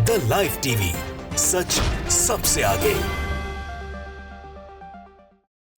The live TV, सच सबसे आगे।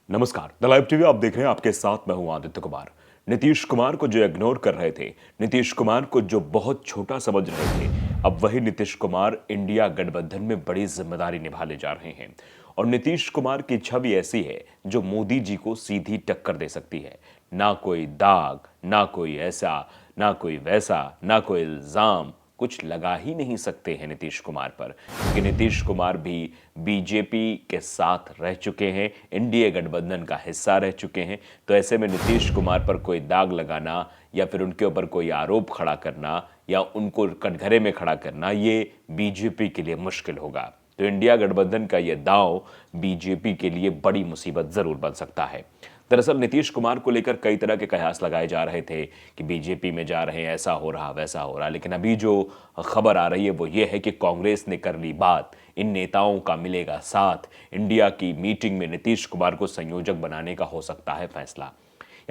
नमस्कार, द लाइव टीवी आप देख रहे हैं। आपके साथ मैं हूं आदित्य कुमार। नीतीश कुमार को जो इग्नोर कर रहे थे, नीतीश कुमार को जो बहुत छोटा समझ रहे थे, अब वही नीतीश कुमार इंडिया गठबंधन में बड़ी जिम्मेदारी निभाने जा रहे हैं। और नीतीश कुमार की छवि ऐसी है जो मोदी जी को सीधी टक्कर दे सकती है। ना कोई दाग, ना कोई ऐसा, ना कोई वैसा, ना कोई इल्जाम, कुछ लगा ही नहीं सकते हैं नीतीश कुमार पर, क्योंकि नीतीश कुमार भी बीजेपी के साथ रह चुके हैं, एनडीए गठबंधन का हिस्सा रह चुके हैं। तो ऐसे में नीतीश कुमार पर कोई दाग लगाना या फिर उनके ऊपर कोई आरोप खड़ा करना या उनको कटघरे में खड़ा करना, ये बीजेपी के लिए मुश्किल होगा। तो इंडिया गठबंधन का ये दांव बीजेपी के लिए बड़ी मुसीबत जरूर बन सकता है। दरअसल नीतीश कुमार को लेकर कई तरह के कयास लगाए जा रहे थे कि बीजेपी में जा रहे हैं, ऐसा हो रहा वैसा हो रहा, लेकिन अभी जो खबर आ रही है वो ये है कि कांग्रेस ने कर ली बात, इन नेताओं का मिलेगा साथ, इंडिया की मीटिंग में नीतीश कुमार को संयोजक बनाने का हो सकता है फैसला।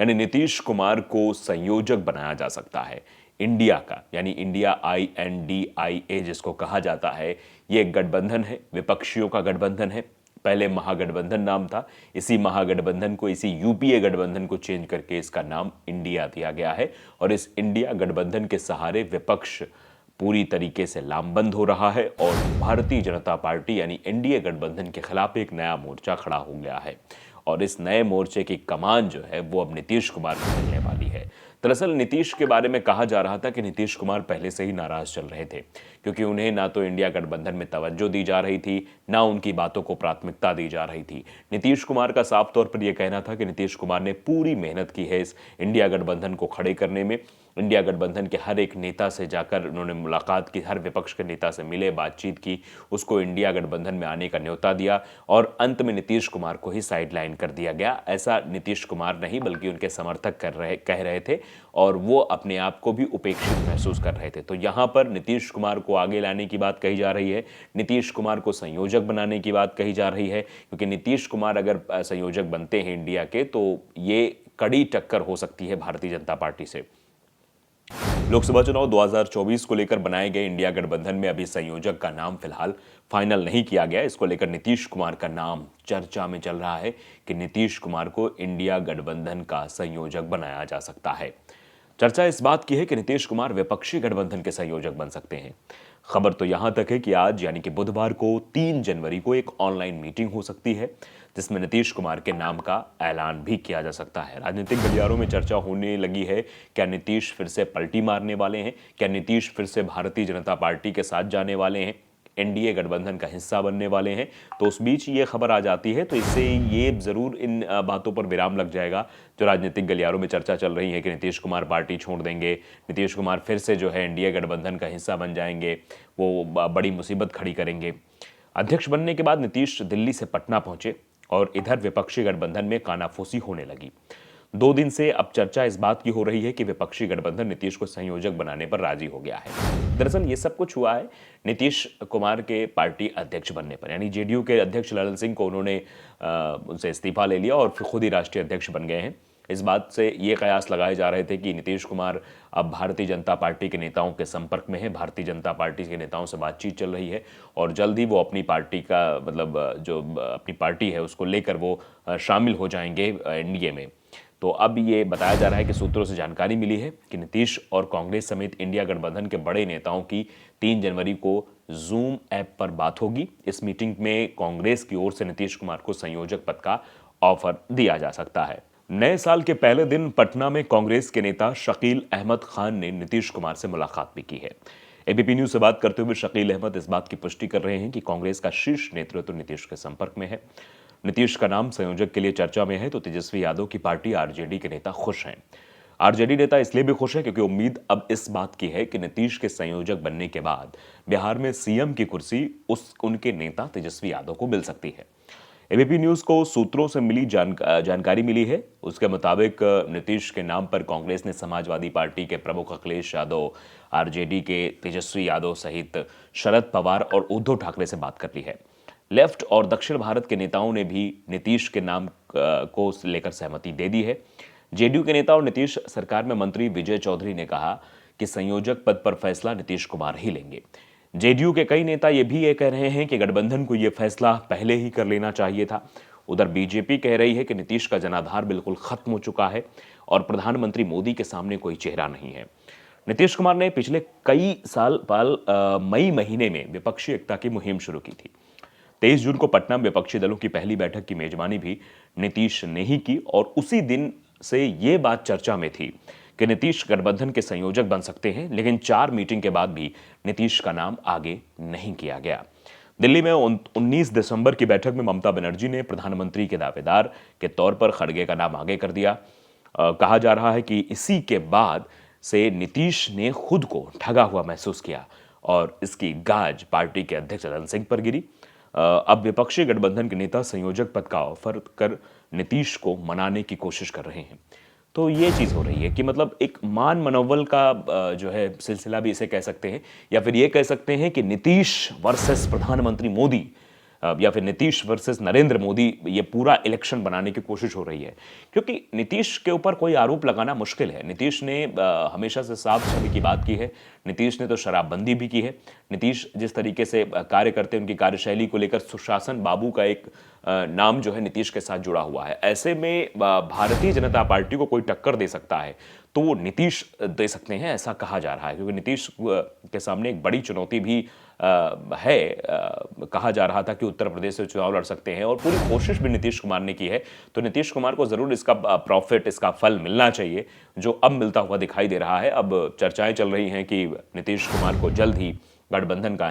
यानी नीतीश कुमार को संयोजक बनाया जा सकता है इंडिया का, यानी इंडिया INDIA जिसको कहा जाता है। ये एक गठबंधन है, विपक्षियों का गठबंधन है। पहले महागठबंधन नाम था, इसी महागठबंधन को, इसी यूपीए गठबंधन को चेंज करके इसका नाम इंडिया दिया गया है। और इस इंडिया गठबंधन के सहारे विपक्ष पूरी तरीके से लामबंद हो रहा है और भारतीय जनता पार्टी यानी एनडीए गठबंधन के खिलाफ एक नया मोर्चा खड़ा हो गया है। और इस नए मोर्चे की कमान जो है वो अब नीतीश कुमार को मिलने वाली है। दरअसल नीतीश के बारे में कहा जा रहा था कि नीतीश कुमार पहले से ही नाराज चल रहे थे, क्योंकि उन्हें ना तो इंडिया गठबंधन में तवज्जो दी जा रही थी, ना उनकी बातों को प्राथमिकता दी जा रही थी। नीतीश कुमार का साफ तौर पर यह कहना था कि नीतीश कुमार ने पूरी मेहनत की है इस इंडिया गठबंधन को खड़े करने में। इंडिया गठबंधन के हर एक नेता से जाकर उन्होंने मुलाकात की, हर विपक्ष के नेता से मिले, बातचीत की, उसको इंडिया गठबंधन में आने का न्योता दिया और अंत में नीतीश कुमार को ही साइडलाइन कर दिया गया। ऐसा नीतीश कुमार नहीं बल्कि उनके समर्थक कह रहे थे और वो अपने आप को भी उपेक्षित महसूस कर रहे थे। तो यहाँ पर नीतीश कुमार को आगे लाने की बात कही जा रही है, नीतीश कुमार को संयोजक बनाने की बात कही जा रही है, क्योंकि नीतीश कुमार अगर संयोजक बनते हैं इंडिया के तो ये कड़ी टक्कर हो सकती है भारतीय जनता पार्टी से। लोकसभा चुनाव 2024 को लेकर बनाए गए इंडिया गठबंधन में अभी संयोजक का नाम फिलहाल फाइनल नहीं किया गया। इसको लेकर नीतीश कुमार का नाम चर्चा में चल रहा है कि नीतीश कुमार को इंडिया गठबंधन का संयोजक बनाया जा सकता है। चर्चा इस बात की है कि नीतीश कुमार विपक्षी गठबंधन के संयोजक बन सकते हैं। खबर तो यहां तक है कि आज यानी कि बुधवार को 3 जनवरी को एक ऑनलाइन मीटिंग हो सकती है, जिसमें नीतीश कुमार के नाम का ऐलान भी किया जा सकता है। राजनीतिक गलियारों में चर्चा होने लगी है, क्या नीतीश फिर से पलटी मारने वाले हैं, क्या नीतीश फिर से भारतीय जनता पार्टी के साथ जाने वाले हैं, एनडीए गठबंधन का हिस्सा बनने वाले हैं। तो उस बीच ये खबर आ जाती है तो इससे ये जरूर इन बातों पर विराम लग जाएगा जो राजनीतिक गलियारों में चर्चा चल रही है कि नीतीश कुमार पार्टी छोड़ देंगे, नीतीश कुमार फिर से जो है एनडीए गठबंधन का हिस्सा बन जाएंगे, वो बड़ी मुसीबत खड़ी करेंगे। अध्यक्ष बनने के बाद नीतीश दिल्ली से पटना पहुंचे और इधर विपक्षी गठबंधन में कानाफूसी होने लगी। 2 दिन से अब चर्चा इस बात की हो रही है कि विपक्षी गठबंधन नीतीश को संयोजक बनाने पर राजी हो गया है। दरअसल ये सब कुछ हुआ है नीतीश कुमार के पार्टी अध्यक्ष बनने पर, यानी जेडीयू के अध्यक्ष ललन सिंह को उन्होंने उनसे इस्तीफा ले लिया और फिर खुद ही राष्ट्रीय अध्यक्ष बन गए हैं। इस बात से ये कयास लगाए जा रहे थे कि नीतीश कुमार अब भारतीय जनता पार्टी के नेताओं के संपर्क में है, भारतीय जनता पार्टी के नेताओं से बातचीत चल रही है और जल्द ही वो अपनी पार्टी का जो अपनी पार्टी है उसको लेकर वो शामिल हो जाएंगे एनडीए में। तो अब ये बताया जा रहा है कि सूत्रों से जानकारी मिली है कि नीतीश और कांग्रेस समेत इंडिया गठबंधन के बड़े नेताओं की 3 जनवरी को जूम ऐप पर बात होगी। इस मीटिंग में कांग्रेस की ओर से नीतीश कुमार को संयोजक पद का ऑफर दिया जा सकता है। नए साल के पहले दिन पटना में कांग्रेस के नेता शकील अहमद खान ने नीतीश कुमार से मुलाकात भी की है। एबीपी न्यूज से बात करते हुए शकील अहमद इस बात की पुष्टि कर रहे हैं कि कांग्रेस का शीर्ष नेतृत्व नीतीश के संपर्क में है। नीतीश का नाम संयोजक के लिए चर्चा में है तो तेजस्वी यादव की पार्टी आरजेडी के नेता खुश हैं। आरजेडी नेता इसलिए भी खुश है क्योंकि उम्मीद अब इस बात की है कि नीतीश के संयोजक बनने के बाद बिहार में सीएम की कुर्सी उनके नेता तेजस्वी यादव को मिल सकती है। एबीपी न्यूज को सूत्रों से मिली जानकारी मिली है, उसके मुताबिक नीतीश के नाम पर कांग्रेस ने समाजवादी पार्टी के प्रमुख अखिलेश यादव, आरजेडी के तेजस्वी यादव सहित शरद पवार और उद्धव ठाकरे से बात कर ली है। लेफ्ट और दक्षिण भारत के नेताओं ने भी नीतीश के नाम को लेकर सहमति दे दी है। जेडीयू के नेता और नीतीश सरकार में मंत्री विजय चौधरी ने कहा कि संयोजक पद पर फैसला नीतीश कुमार ही लेंगे। जेडीयू के कई नेता ये कह रहे हैं कि गठबंधन को ये फैसला पहले ही कर लेना चाहिए था। उधर बीजेपी कह रही है कि नीतीश का जनाधार बिल्कुल खत्म हो चुका है और प्रधानमंत्री मोदी के सामने कोई चेहरा नहीं है। नीतीश कुमार ने पिछले कई साल मई महीने में विपक्षी एकता की मुहिम शुरू की थी। 23 जून को पटना में विपक्षी दलों की पहली बैठक की मेजबानी भी नीतीश ने ही की और उसी दिन से ये बात चर्चा में थी कि नीतीश गठबंधन के संयोजक बन सकते हैं, लेकिन 4 मीटिंग के बाद भी नीतीश का नाम आगे नहीं किया गया। दिल्ली में 19 दिसंबर की बैठक में ममता बनर्जी ने प्रधानमंत्री के दावेदार के तौर पर खड़गे का नाम आगे कर दिया। कहा जा रहा है कि इसी के बाद से नीतीश ने खुद को ठगा हुआ महसूस किया और इसकी गाज पार्टी के अध्यक्ष धन सिंह पर गिरी। अब विपक्षी गठबंधन के नेता संयोजक पद का ऑफर कर नीतीश को मनाने की कोशिश कर रहे हैं। तो ये चीज़ हो रही है कि मतलब एक मान मनोबल का जो है सिलसिला भी इसे कह सकते हैं, या फिर ये कह सकते हैं कि नीतीश वर्सेस प्रधानमंत्री मोदी या फिर नीतीश वर्सेस नरेंद्र मोदी, ये पूरा इलेक्शन बनाने की कोशिश हो रही है। क्योंकि नीतीश के ऊपर कोई आरोप लगाना मुश्किल है। नीतीश ने हमेशा से साफ छवि की बात की है। नीतीश ने तो शराबबंदी भी की है। नीतीश जिस तरीके से कार्य करते हैं, उनकी कार्यशैली को लेकर सुशासन बाबू का एक नाम जो है नीतीश के साथ जुड़ा हुआ है। ऐसे में भारतीय जनता पार्टी को कोई टक्कर दे सकता है तो वो नीतीश दे सकते हैं, ऐसा कहा जा रहा है। क्योंकि नीतीश के सामने एक बड़ी चुनौती भी है। कहा जा रहा था कि उत्तर प्रदेश से चुनाव लड़ सकते हैं और पूरी कोशिश भी नीतीश कुमार ने की है। तो नीतीश कुमार को ज़रूर इसका प्रॉफिट, इसका फल मिलना चाहिए, जो अब मिलता हुआ दिखाई दे रहा है। अब चर्चाएं चल रही हैं कि नीतीश कुमार को जल्द ही गठबंधन का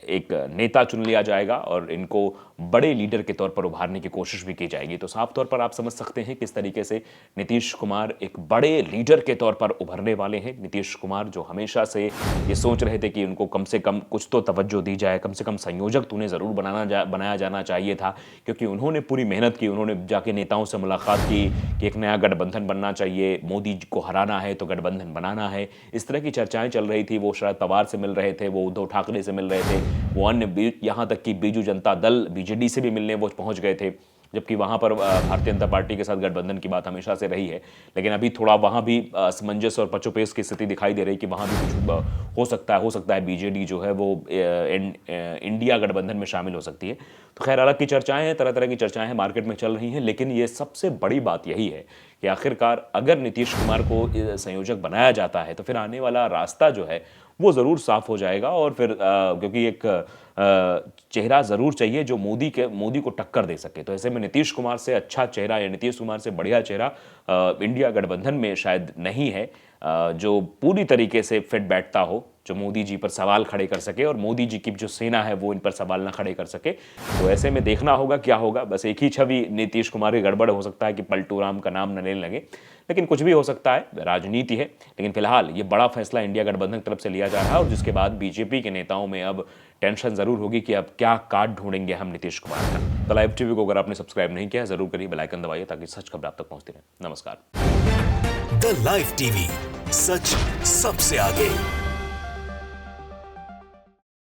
एक नेता चुन लिया जाएगा और इनको बड़े लीडर के तौर पर उभारने की कोशिश भी की जाएगी। तो साफ तौर पर आप समझ सकते हैं किस तरीके से नीतीश कुमार एक बड़े लीडर के तौर पर उभरने वाले हैं। नीतीश कुमार जो हमेशा से ये सोच रहे थे कि उनको कम से कम कुछ तो तवज्जो दी जाए, कम से कम संयोजक तो उन्हें ज़रूर बनाया जाना चाहिए था, क्योंकि उन्होंने पूरी मेहनत की। उन्होंने जाके नेताओं से मुलाकात की कि एक नया गठबंधन बनना चाहिए, मोदी को हराना है तो गठबंधन बनाना है। इस तरह की चर्चाएं चल रही थी। वो शरद पवार से मिल रहे थे, वो उद्धव ठाकरे से मिल रहे थे, वो अन्य यहाँ तक कि बीजू जनता दल बीजेडी से भी मिलने वो पहुंच गए थे, जबकि वहाँ पर भारतीय जनता पार्टी के साथ गठबंधन की बात हमेशा से रही है। लेकिन अभी थोड़ा वहाँ भी असमंजस और पचोपेश की स्थिति दिखाई दे रही है कि वहाँ भी कुछ हो सकता है बीजेडी जो है वो इंडिया गठबंधन में शामिल हो सकती है। तो खैर, अलग की चर्चाएं हैं, तरह तरह की चर्चाएं हैं, मार्केट में चल रही हैं। लेकिन ये सबसे बड़ी बात यही है कि आखिरकार अगर नीतीश कुमार को संयोजक बनाया जाता है तो फिर आने वाला रास्ता जो है वो ज़रूर साफ हो जाएगा। और फिर क्योंकि एक चेहरा ज़रूर चाहिए जो मोदी को टक्कर दे सके। तो ऐसे में नीतीश कुमार से अच्छा चेहरा या नीतीश कुमार से बढ़िया चेहरा इंडिया गठबंधन में शायद नहीं है, जो पूरी तरीके से फिट बैठता हो, जो मोदी जी पर सवाल खड़े कर सके और मोदी जी की जो सेना है वो इन पर सवाल ना खड़े कर सके। तो ऐसे में देखना होगा क्या होगा। बस एक ही छवि नीतीश कुमार की गड़बड़ हो सकता है कि पलटू राम का नाम न लेने लगे, लेकिन कुछ भी हो सकता है, राजनीति है। लेकिन फिलहाल ये बड़ा फैसला इंडिया गठबंधन की तरफ से लिया जा रहा है और जिसके बाद बीजेपी के नेताओं में अब टेंशन जरूर होगी कि अब क्या कार्ड ढूंढेंगे हम नीतीश कुमार का। तो लाइव टीवी को अगर आपने सब्सक्राइब नहीं किया जरूर करिए, बेल आइकन दबाइए ताकि सच खबर आप तक पहुंचती रहे। नमस्कार। द लाइव टीवी, सच सबसे आगे।